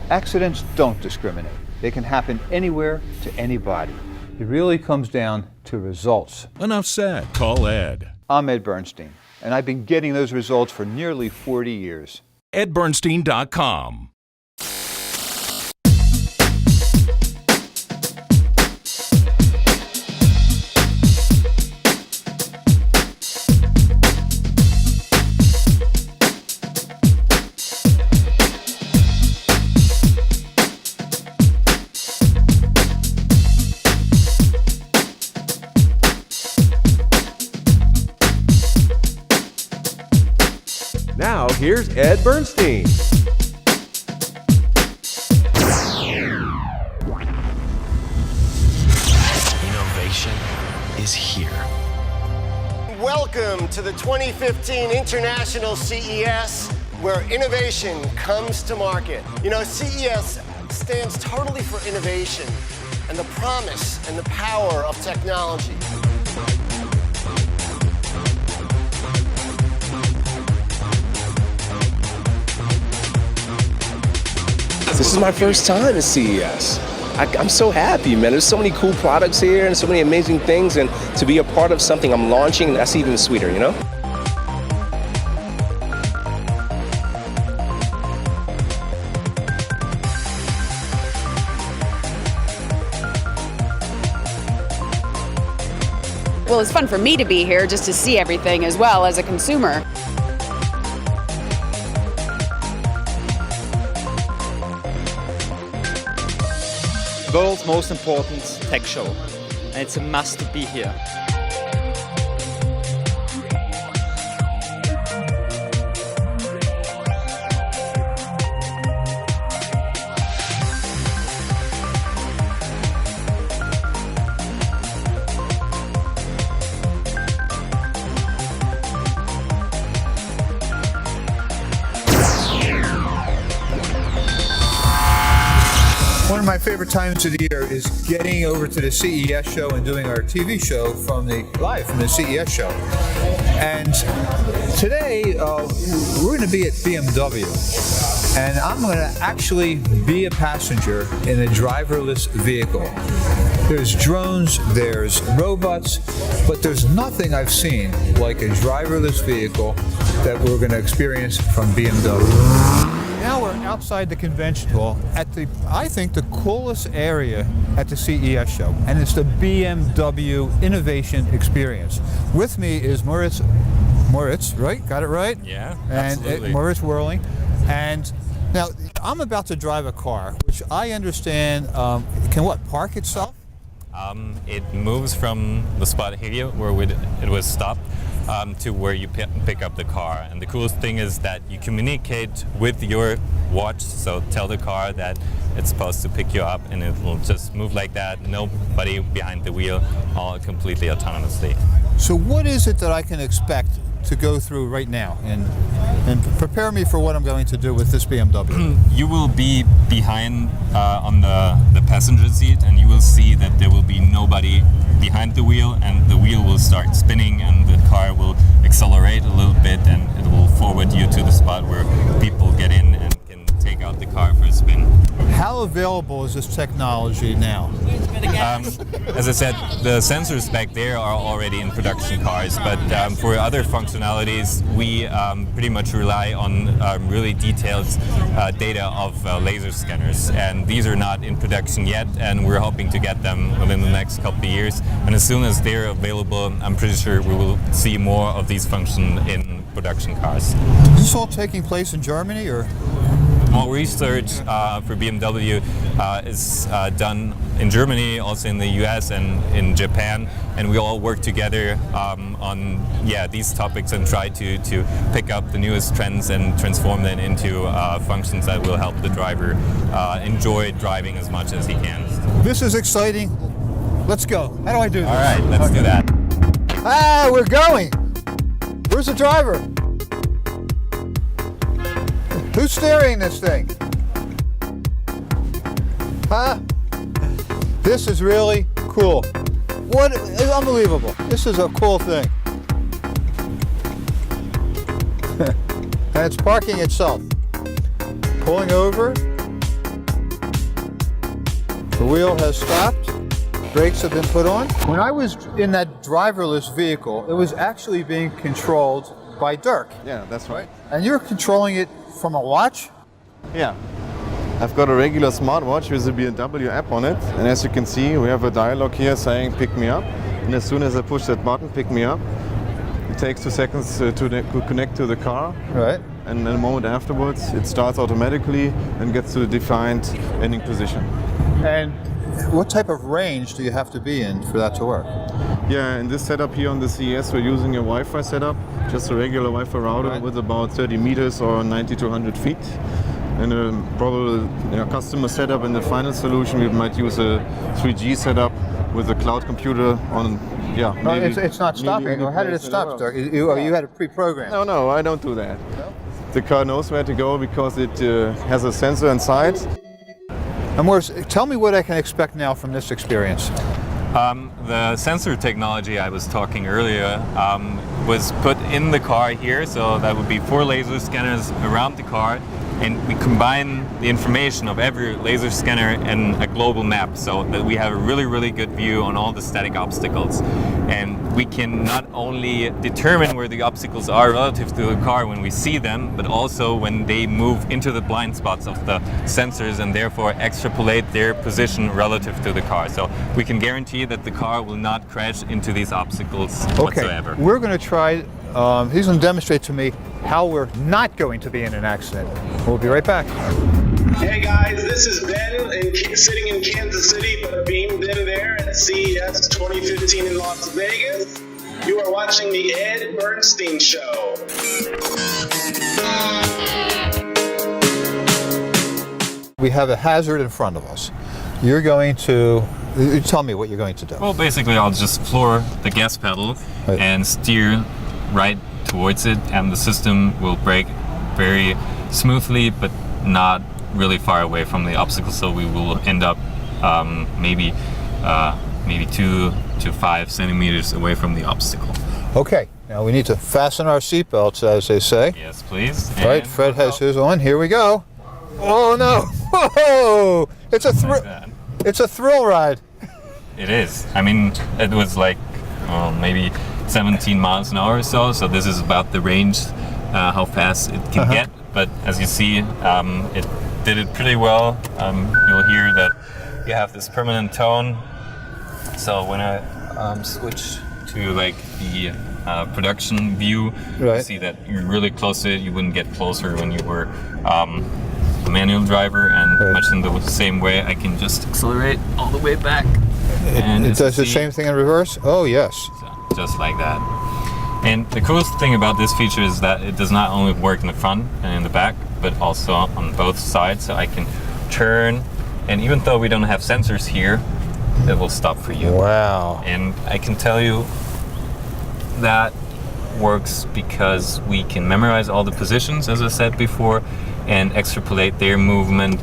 Accidents don't discriminate. They can happen anywhere to anybody. It really comes down to results. Enough said. Call Ed. I'm Ed Bernstein, and I've been getting those results for nearly 40 years. EdBernstein.com. Now, here's Ed Bernstein. Innovation is here. Welcome to the 2015 International CES, where innovation comes to market. You know, CES stands totally for innovation and the promise and the power of technology. This is my first time at CES. I'm so happy, man. There's so many cool products here and so many amazing things, and to be a part of something I'm launching, that's even sweeter, you know? Well, it's fun for me to be here just to see everything as well as a consumer. The world's most important tech show, and it's a must to be here. One of my favorite times of the year is getting over to the CES show and doing our TV show live from the CES show. And today we're going to be at BMW, and I'm going to actually be a passenger in a driverless vehicle. There's drones, there's robots, but there's nothing I've seen like a driverless vehicle that we're going to experience from BMW. Now we're outside the convention hall at I think, the coolest area at the CES show, and it's the BMW Innovation Experience. With me is Moritz, right? Got it right? Yeah, and absolutely. Moritz Whirling. And now I'm about to drive a car, which I understand can park itself? It moves from the spot here where it was stopped to where you pick up the car. And the coolest thing is that you communicate with your watch, so tell the car that it's supposed to pick you up, and it will just move like that, nobody behind the wheel, all completely autonomously. So what is it that I can expect to go through right now and prepare me for what I'm going to do with this BMW? You will be behind on the passenger seat, and you will see that there will be nobody behind the wheel, and the wheel will start spinning and the car will accelerate a little bit, and it will forward you to the spot where people get in and can take out the car for a spin. How available is this technology now? As I said, the sensors back there are already in production cars, but for other functionalities, we pretty much rely on really detailed data of laser scanners, and these are not in production yet, and we're hoping to get them within the next couple of years. And as soon as they're available, I'm pretty sure we will see more of these functions in production cars. Is this all taking place in Germany, or? All research for BMW is done in Germany, also in the US and in Japan, and we all work together on these topics and try to pick up the newest trends and transform them into functions that will help the driver enjoy driving as much as he can. This is exciting. Let's go. How do I do this? All right, let's do that. Ah, we're going. Where's the driver? Who's steering this thing? Huh? This is really cool. What? Unbelievable. This is a cool thing. And it's parking itself. Pulling over. The wheel has stopped. Brakes have been put on. When I was in that driverless vehicle, it was actually being controlled by Dirk. Yeah, that's right. And you're controlling it from a watch? Yeah. I've got a regular smartwatch with a BMW app on it. And as you can see, we have a dialog here saying pick me up. And as soon as I push that button, pick me up, it takes 2 seconds to connect to the car. Right. And a moment afterwards, it starts automatically and gets to the defined ending position. And what type of range do you have to be in for that to work? Yeah, in this setup here on the CES, we're using a Wi-Fi setup, just a regular Wi-Fi router with about 30 meters or 90 to 100 feet. And a probable customer setup in the final solution, we might use a 3G setup with a cloud computer on. Yeah, no, it's not stopping. How did it stop, Dirk? You had it pre-programmed. No, I don't do that. No? The car knows where to go because it has a sensor inside. And Morris, tell me what I can expect now from this experience. The sensor technology I was talking earlier was put in the car here, so that would be 4 laser scanners around the car, and we combine the information of every laser scanner in a global map so that we have a really good view on all the static obstacles. And we can not only determine where the obstacles are relative to the car when we see them, but also when they move into the blind spots of the sensors and therefore extrapolate their position relative to the car. So we can guarantee that the car will not crash into these obstacles whatsoever. We're going to try, he's going to demonstrate to me how we're not going to be in an accident. We'll be right back. Hey guys, this is Ben, sitting in Kansas City, but beamed in there at CES 2015 in Las Vegas. You are watching the Ed Bernstein Show. We have a hazard in front of us. You're going to, tell me what you're going to do. Well, basically I'll just floor the gas pedal and steer right towards it, and the system will brake very smoothly but not really far away from the obstacle, so we will end up maybe 2 to 5 centimeters away from the obstacle. Okay, now we need to fasten our seatbelts, as they say. Yes, please. Right, and Fred has his on. Here we go. Oh no! Whoa! It's a thrill. It's a thrill ride. It is. I mean, it was like maybe 17 miles an hour or so. So this is about the range, how fast it can get. But as you see, it did it pretty well. You'll hear that you have this permanent tone. So when I switch to like the production view, you see that you're really close to it. You wouldn't get closer when you were a manual driver, and much in the same way, I can just accelerate all the way back. And it does the same thing in reverse? Oh yes. So, just like that. And the coolest thing about this feature is that it does not only work in the front and in the back, but also on both sides. So I can turn, and even though we don't have sensors here, it will stop for you. Wow. And I can tell you that works because we can memorize all the positions, as I said before, and extrapolate their movement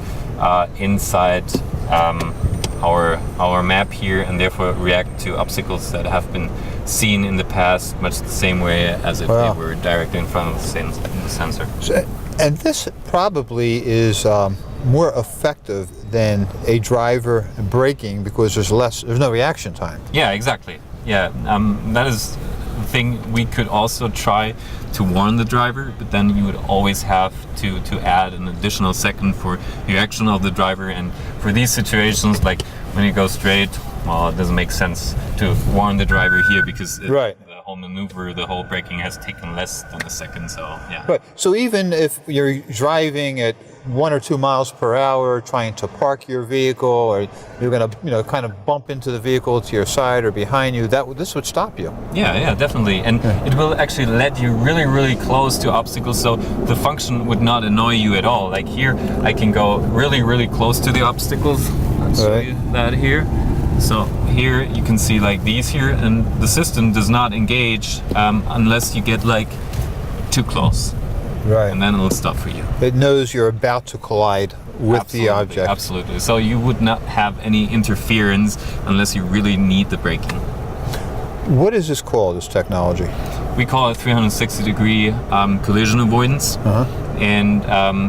inside our map here, and therefore react to obstacles that have been seen in the past much the same way as if they were directly in front of the sensor. So, and this probably is more effective than a driver braking because there's no reaction time. Yeah, exactly. Yeah, that is the thing. We could also try to warn the driver, but then you would always have to add an additional second for reaction of the driver. And for these situations, like when you go straight, well, it doesn't make sense to warn the driver here because the whole maneuver, the whole braking has taken less than a second. So yeah. Right. So even if you're driving at 1 or 2 miles per hour, trying to park your vehicle, or you're going to, kind of bump into the vehicle to your side or behind you, this would stop you. Yeah, definitely. And it will actually let you really close to obstacles, so the function would not annoy you at all. Like here, I can go really close to the obstacles. Let's show you that here. So here you can see like these here, and the system does not engage unless you get like too close. Right. And then it'll stop for you. It knows you're about to collide with the object. Absolutely. So you would not have any interference unless you really need the braking. What is this called, this technology? We call it 360-degree collision avoidance. And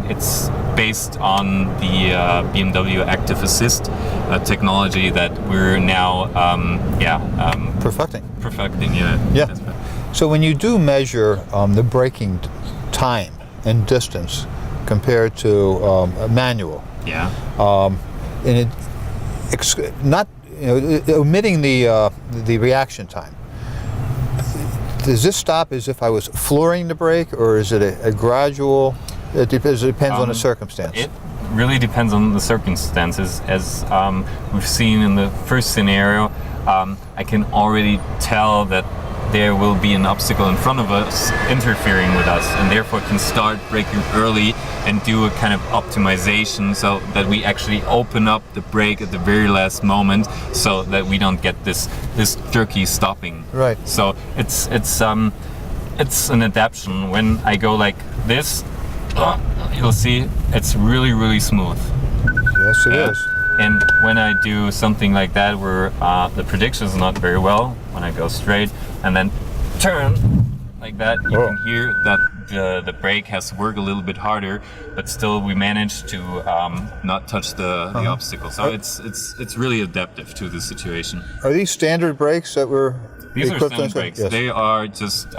it's based on the BMW Active Assist technology that we're now perfecting. Yeah. So when you do measure the braking time and distance compared to a manual, and it not omitting the reaction time, does this stop as if I was flooring the brake, or is it a gradual? It depends on the circumstance. It really depends on the circumstances. As we've seen in the first scenario, I can already tell that there will be an obstacle in front of us interfering with us, and therefore can start braking early and do a kind of optimization so that we actually open up the brake at the very last moment so that we don't get this jerky stopping. Right. So it's an adaptation. When I go like this, you'll see it's really smooth. Yes, it is. And when I do something like that where the prediction is not very well, when I go straight and then turn like that, you can hear that the brake has to work a little bit harder, but still we managed to not touch the obstacle. So it's really adaptive to the situation. Are these standard brakes that were? These are standard brakes. Yes. They are just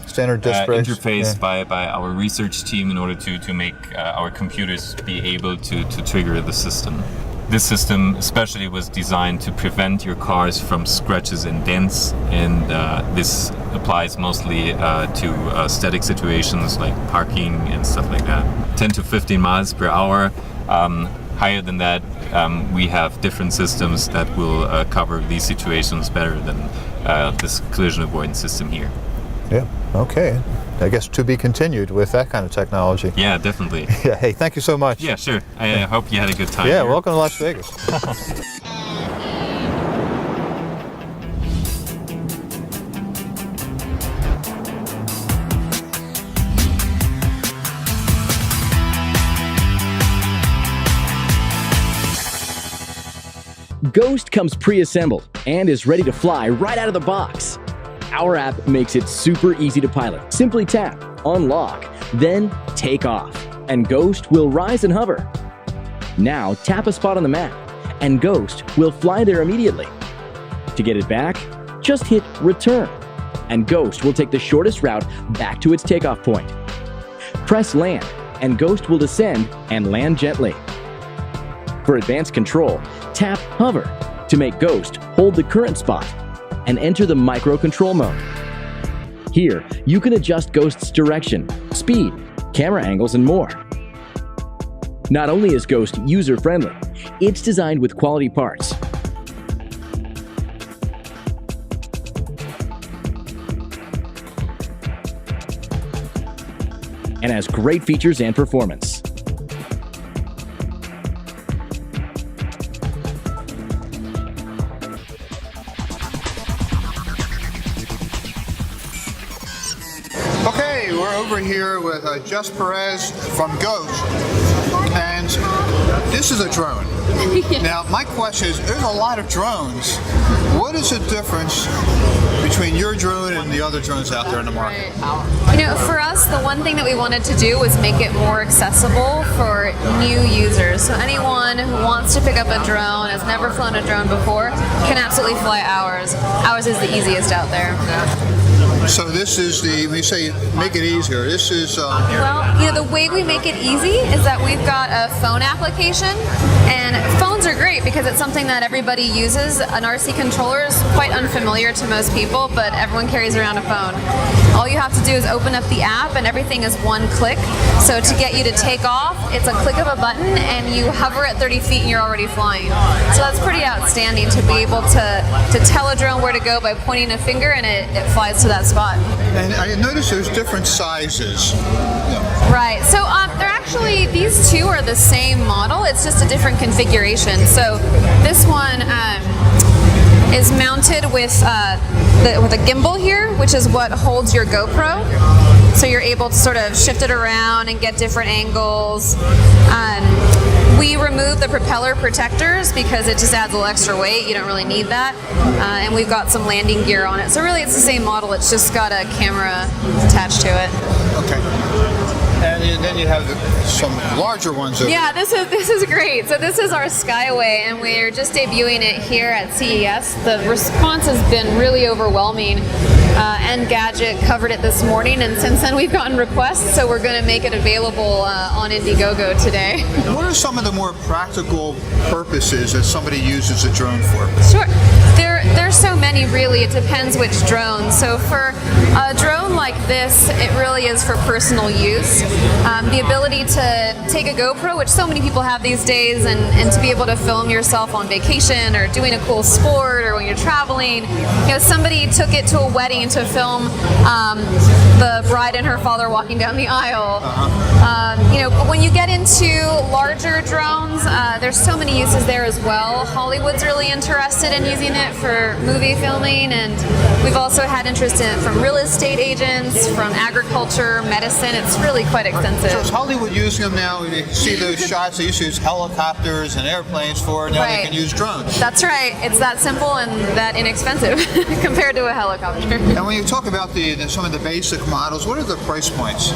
standard disc brakes interfaced by our research team in order to make our computers be able to trigger the system. This system especially was designed to prevent your cars from scratches and dents, and this applies mostly to static situations like parking and stuff like that. 10 to 15 miles per hour. Higher than that, we have different systems that will cover these situations better than this collision avoidance system here. Yeah, okay. I guess to be continued with that kind of technology. Yeah, definitely. Yeah, hey, thank you so much. Yeah, sure. I hope you had a good time. Yeah, here. welcome to Las Vegas. Ghost comes pre-assembled and is ready to fly right out of the box. Our app makes it super easy to pilot. Simply tap, unlock, then take off, and Ghost will rise and hover. Now tap a spot on the map, and Ghost will fly there immediately. To get it back, just hit return, and Ghost will take the shortest route back to its takeoff point. Press land, and Ghost will descend and land gently. For advanced control, tap hover to make Ghost hold the current spot and enter the micro-control mode. Here, you can adjust Ghost's direction, speed, camera angles, and more. Not only is Ghost user-friendly, it's designed with quality parts. And has great features and performance. Okay, we're over here with Jess Perez from Ghost, and this is a drone. Now, my question is, there's a lot of drones. What is the difference between your drone and the other drones out there in the market? You know, for us, the one thing that we wanted to do was make it more accessible for new users. So anyone who wants to pick up a drone, has never flown a drone before, can absolutely fly ours. Ours is the easiest out there. So this is when you say make it easier, this is... Well, you know, the way we make it easy is that we've got a phone application, and phones are great because it's something that everybody uses. An RC controller is quite unfamiliar to most people, but everyone carries around a phone. All you have to do is open up the app, and everything is one click. So to get you to take off, it's a click of a button, and you hover at 30 feet and you're already flying. So that's pretty outstanding to be able to tell a drone where to go by pointing a finger, and it flies to that spot. And I noticed there's different sizes. Right, so they're actually, these two are the same model, it's just a different configuration. So this one is mounted with a gimbal here, which is what holds your GoPro. So you're able to sort of shift it around and get different angles. We remove the propeller protectors because it just adds a little extra weight. You don't really need that. And we've got some landing gear on it. So really it's the same model, it's just got a camera attached to it. Okay. And then you have some larger ones over Yeah, there. this is great. So this is our Skyway, and we're just debuting it here at CES. The response has been really overwhelming. Engadget covered it this morning, and since then we've gotten requests, so we're going to make it available on Indiegogo today. What are some of the more practical purposes that somebody uses a drone for? Sure. There's so many, really. It depends which drone. So for a drone like this, it really is for personal use. The ability to take a GoPro, which so many people have these days, and to be able to film yourself on vacation or doing a cool sport or when you're traveling. You know, somebody took it to a wedding to film the bride and her father walking down the aisle. You know, but when you get into larger drones, there's so many uses there as well. Hollywood's really interested in using it for movie filming, and we've also had interest in it from real estate agents, from agriculture, medicine. It's really quite extensive. So is Hollywood using them now? You see those shots they used to use helicopters and airplanes for, now they can use drones. That's right. It's that simple and that inexpensive compared to a helicopter. And when you talk about some of the basic models, what are the price points?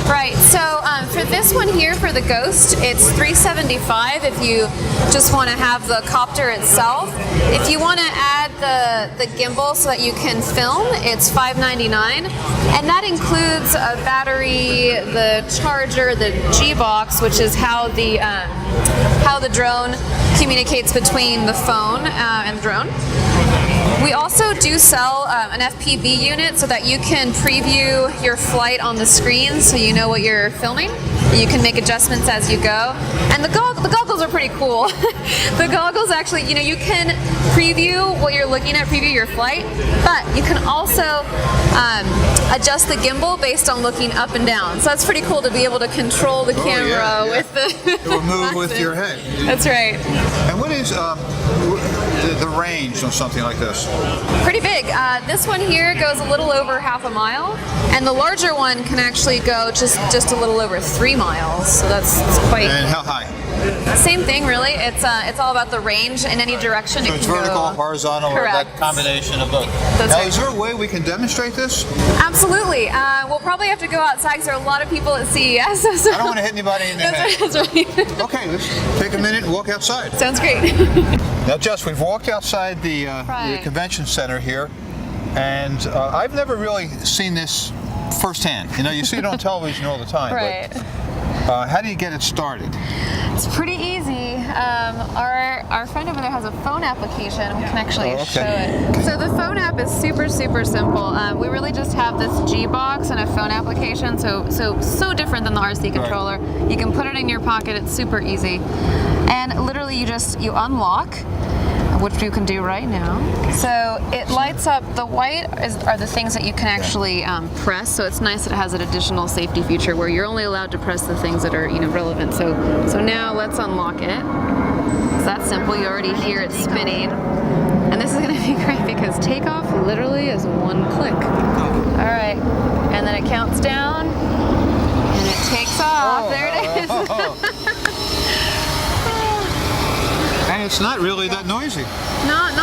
Right. So for this one here, for the Ghost, it's $375 if you just want to have the copter itself. If you want to add the gimbal so that you can film, it's $599, and that includes a battery, the charger, the G-Box, which is how the drone communicates between the phone and the drone. We also do sell an FPV unit so that you can preview your flight on the screen so you know what you're filming. You can make adjustments as you go. And the goggles are pretty cool. The goggles actually, you know, you can preview what you're looking at, preview your flight, but you can also adjust the gimbal based on looking up and down. So that's pretty cool to be able to control the camera with the It will move with your head. That's right. And what is the range on something like this? Pretty big. This one here goes a little over half a mile, and the larger one can actually go just a little over 3 miles. So that's quite. And how high? Same thing, really. It's all about the range in any direction. So it it's can vertical, go. horizontal, or Correct. that combination of both. That's now, right. is there a way we can demonstrate this? Absolutely. We'll probably have to go outside because there are a lot of people at CES. So I don't want to hit anybody in the head. That's right. Okay, let's take a minute and walk outside. Sounds great. Now, Jess, we've walked outside the convention center here, and I've never really seen this firsthand. You know, you see it on television all the time. Right. But, how do you get it started? It's pretty easy. Our friend over there has a phone application. We can actually show it. So the phone app is super simple. We really just have this G-Box and a phone application. So different than the RC controller. Right. You can put it in your pocket. It's super easy. And literally you unlock, which you can do right now. So it lights up. The white are the things that you can actually press. So it's nice that it has an additional safety feature where you're only allowed to press the things that are relevant. So now let's unlock it. It's that simple. You already hear it spinning. And this is going to be great because takeoff literally is one click. All right, and then it counts down, and it takes off. There it is. And it's not really that noisy. Not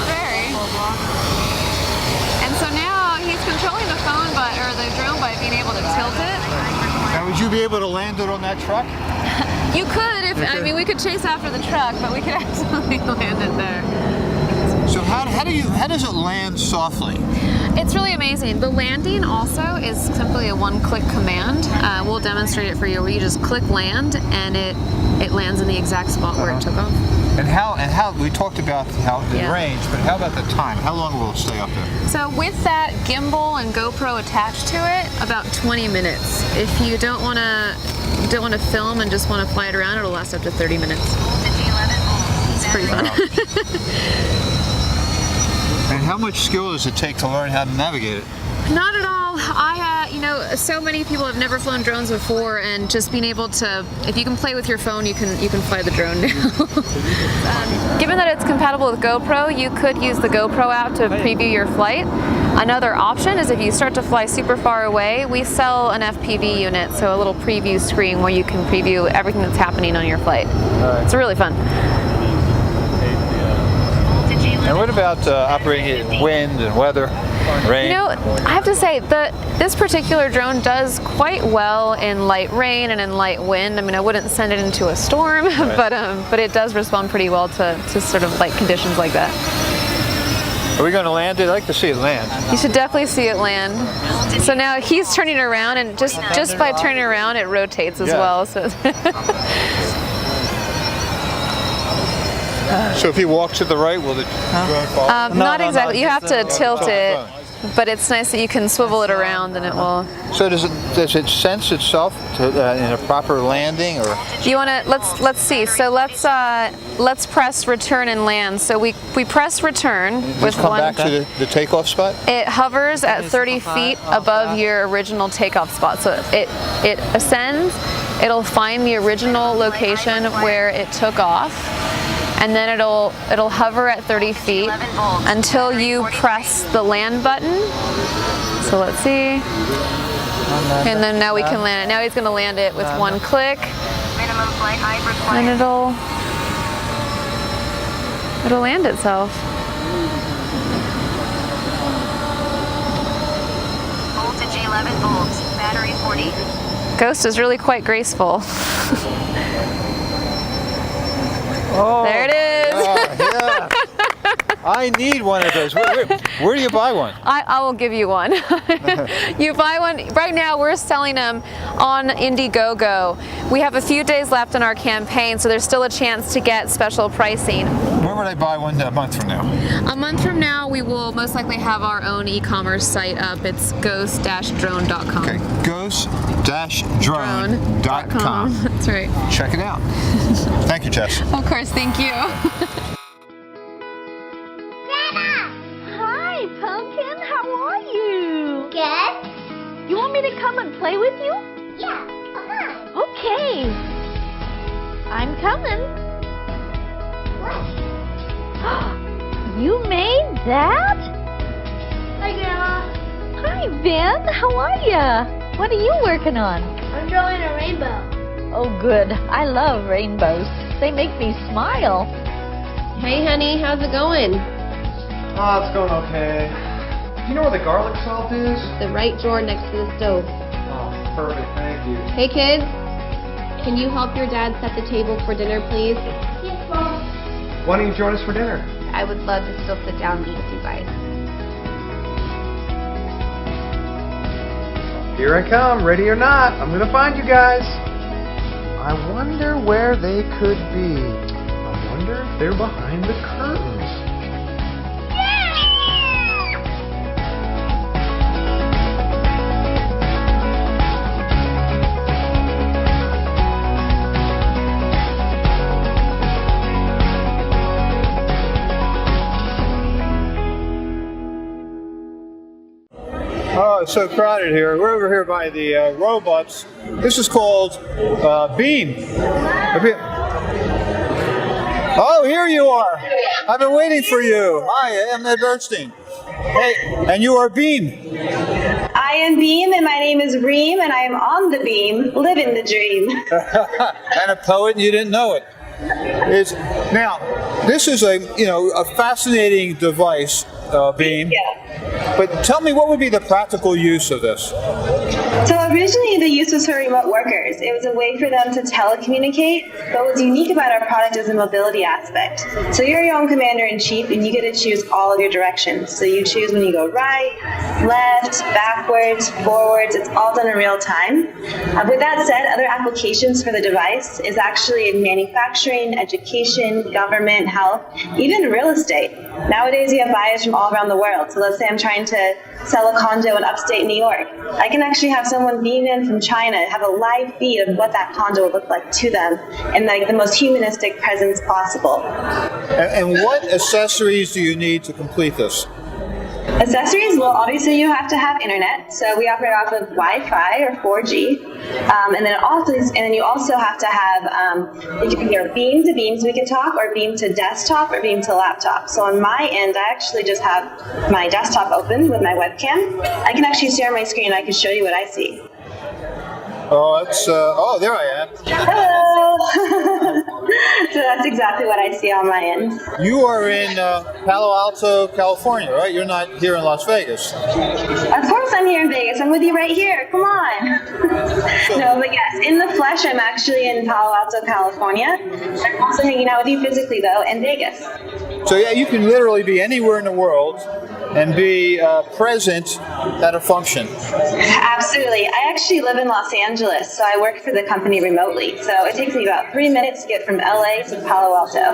very. And so now he's controlling the phone or the drone by being able to tilt it. Now, would you be able to land it on that truck? You could, I mean, we could chase after the truck, but we could absolutely land it there. So how does it land softly? It's really amazing. The landing also is simply a one-click command. We'll demonstrate it for you, where you just click land, and it lands in the exact spot where it took off. And how we talked about the range, but how about the time? How long will it stay up there? So with that gimbal and GoPro attached to it, about 20 minutes. If you don't want to film and just want to fly it around, it'll last up to 30 minutes. It's pretty fun. And how much skill does it take to learn how to navigate it? Not at all. So many people have never flown drones before, and just being able to, if you can play with your phone, you can fly the drone now. Given that it's compatible with GoPro, you could use the GoPro app to preview your flight. Another option is if you start to fly super far away, we sell an FPV unit, so a little preview screen where you can preview everything that's happening on your flight. It's really fun. And what about operating it in wind and weather? rain? You know, I have to say this particular drone does quite well in light rain and in light wind. I mean, I wouldn't send it into a storm, but it does respond pretty well to sort of light conditions like that. Are we going to land it? I'd like to see it land. You should definitely see it land. So now he's turning around, and just by turning around, it rotates as well. So. So if you walk to the right, will the drone fall? Not exactly. You have to tilt it, but it's nice that you can swivel it around and it will. So does it sense itself in a proper landing, or? You want to let's see. So let's press return and land. So we press return with come back to the takeoff spot. It hovers at 30 feet above your original takeoff spot. So it ascends. It'll find the original location where it took off. And then it'll hover at 30 feet until you press the land button. So let's see. And then now we can land it. Now he's going to land it with one click. And it'll land itself. Voltage 11 volts, battery 40. Ghost is really quite graceful. Oh, there it is. Yeah. I need one of those. Where do you buy one? I will give you one. You buy one. Right now we're selling them on Indiegogo. We have a few days left in our campaign, so there's still a chance to get special pricing. Where would I buy one a month from now? A month from now we will most likely have our own e-commerce site up. It's ghost-drone.com. Okay, ghost-drone.com. That's right. Check it out. Thank you, Jess. Of course, thank you. Hi, Pumpkin. How are you? Good. You want me to come and play with you? Yeah, come on. Okay. I'm coming. What? You made that? Hi, Grandma. Hi, Ben. How are ya? What are you working on? I'm drawing a rainbow. Oh, good. I love rainbows. They make me smile. Hey, honey. How's it going? Oh, it's going okay. Do you know where the garlic salt is? The right drawer next to the stove. Oh, perfect. Thank you. Hey, kids. Can you help your dad set the table for dinner, please? Yes, Mom. Why don't you join us for dinner? I would love to still sit down and eat with you guys. Here I come, ready or not. I'm gonna find you guys. I wonder where they could be. I wonder if they're behind the curtains. Oh, it's so crowded here. We're over here by the robots. This is called Beam. Oh, here you are. I've been waiting for you. Hi, I'm Ed Bernstein. Hey, and you are Beam. I am Beam, and my name is Reem, and I am on the beam, living the dream. And a poet, and you didn't know it. Now, this is a fascinating device, Beam. Yeah. But tell me, what would be the practical use of this? So originally the use was for remote workers. It was a way for them to telecommunicate, but what's unique about our product is the mobility aspect. So you're your own commander-in-chief, and you get to choose all of your directions. So you choose when you go right, left, backwards, forwards. It's all done in real time. With that said, other applications for the device is actually in manufacturing, education, government, health, even real estate. Nowadays, you have buyers from all around the world. So let's say I'm trying to sell a condo in upstate New York. I can actually have someone beam in from China, have a live feed of what that condo would look like to them, and like the most humanistic presence possible. And what accessories do you need to complete this? Accessories, well, obviously you have to have internet. So we operate off of Wi-Fi or 4G, and then you also have to have either beam to beams we can talk, or beam to desktop, or beam to laptop. So on my end, I actually just have my desktop open with my webcam. I can actually share my screen. I can show you what I see. Oh, it's there I am. Hello. So that's exactly what I see on my end. You are in Palo Alto, California, right? You're not here in Las Vegas. Of course I'm here in Vegas. I'm with you right here. Come on. No, but yes, in the flesh, I'm actually in Palo Alto, California. I'm also hanging out with you physically, though, in Vegas. So yeah, you can literally be anywhere in the world and be present at a function. Absolutely. I actually live in Los Angeles, so I work for the company remotely. So it takes me about 3 minutes to get from LA to Palo Alto.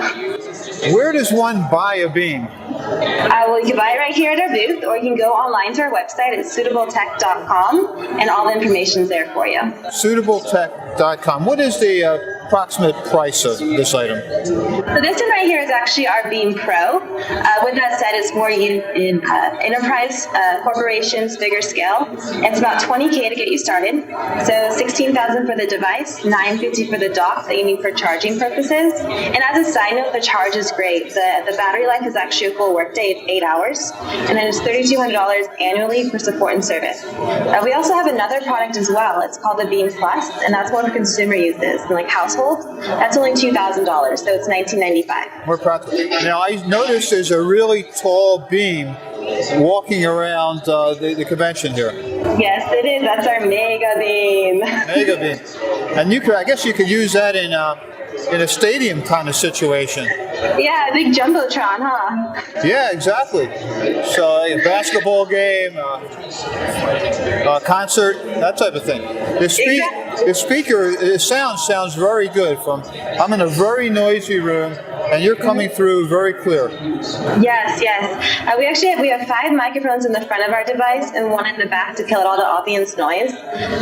Where does one buy a beam? Well, you can buy it right here at our booth, or you can go online to our website at suitabletech.com, and all the information's there for you. Suitabletech.com. What is the approximate price of this item? So this one right here is actually our Beam Pro. With that said, it's more in enterprise corporations, bigger scale. It's about $20K to get you started. So $16,000 for the device, $950 for the dock that you need for charging purposes. And as a side note, the charge is great. The battery life is actually a full workday. It's 8 hours. And then it's $3,200 annually for support and service. We also have another product as well. It's called the Beam Plus, and that's more for consumer uses, like household. That's only $2,000, so it's $1,995. More practical. Now, I noticed there's a really tall beam walking around the convention here. Yes, it is. That's our Mega Beam. Mega Beam. And I guess you could use that in a stadium kind of situation. Yeah, a big jumbotron, huh? Yeah, exactly. So a basketball game, a concert, that type of thing. The sound sounds very good. I'm in a very noisy room, and you're coming through very clear. Yes. We have 5 microphones in the front of our device and 1 in the back to kill out the audience noise.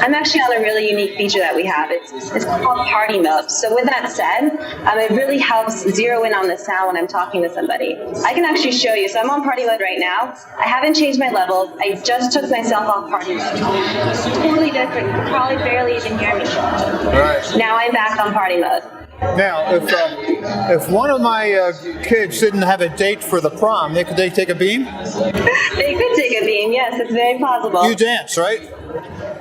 I'm actually on a really unique feature that we have. It's called party mode. So with that said, it really helps zero in on the sound when I'm talking to somebody. I can actually show you. So I'm on party mode right now. I haven't changed my levels. I just took myself off party mode. Totally different. You can probably barely even hear me. Right. Now I'm back on party mode. Now, if one of my kids didn't have a date for the prom, could they take a beam? They could take a beam, yes, it's very possible. You dance, right?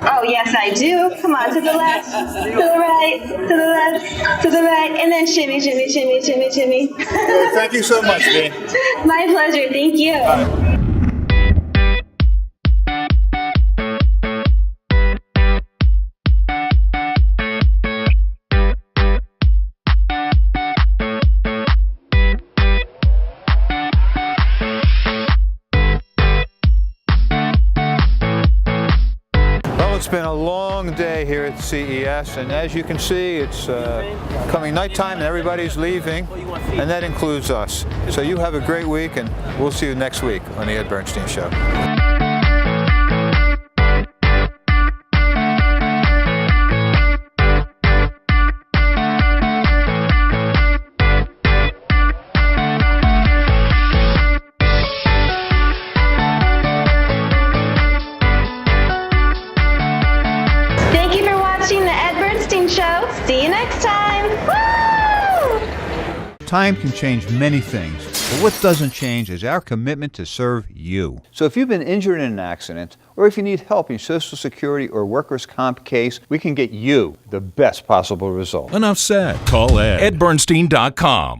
Oh, yes, I do. Come on, to the left, to the right, to the left, to the right, and then shimmy, shimmy, shimmy, shimmy, shimmy. Well, thank you so much, Beam. My pleasure, thank you. It's been a long day here at CES, and as you can see, it's coming nighttime and everybody's leaving, and that includes us. So you have a great week, and we'll see you next week on the Ed Bernstein Show. See you next time. Woo! Time can change many things, but what doesn't change is our commitment to serve you. So if you've been injured in an accident, or if you need help in your Social Security or workers' comp case, we can get you the best possible result. Enough said. Call Ed. EdBernstein.com.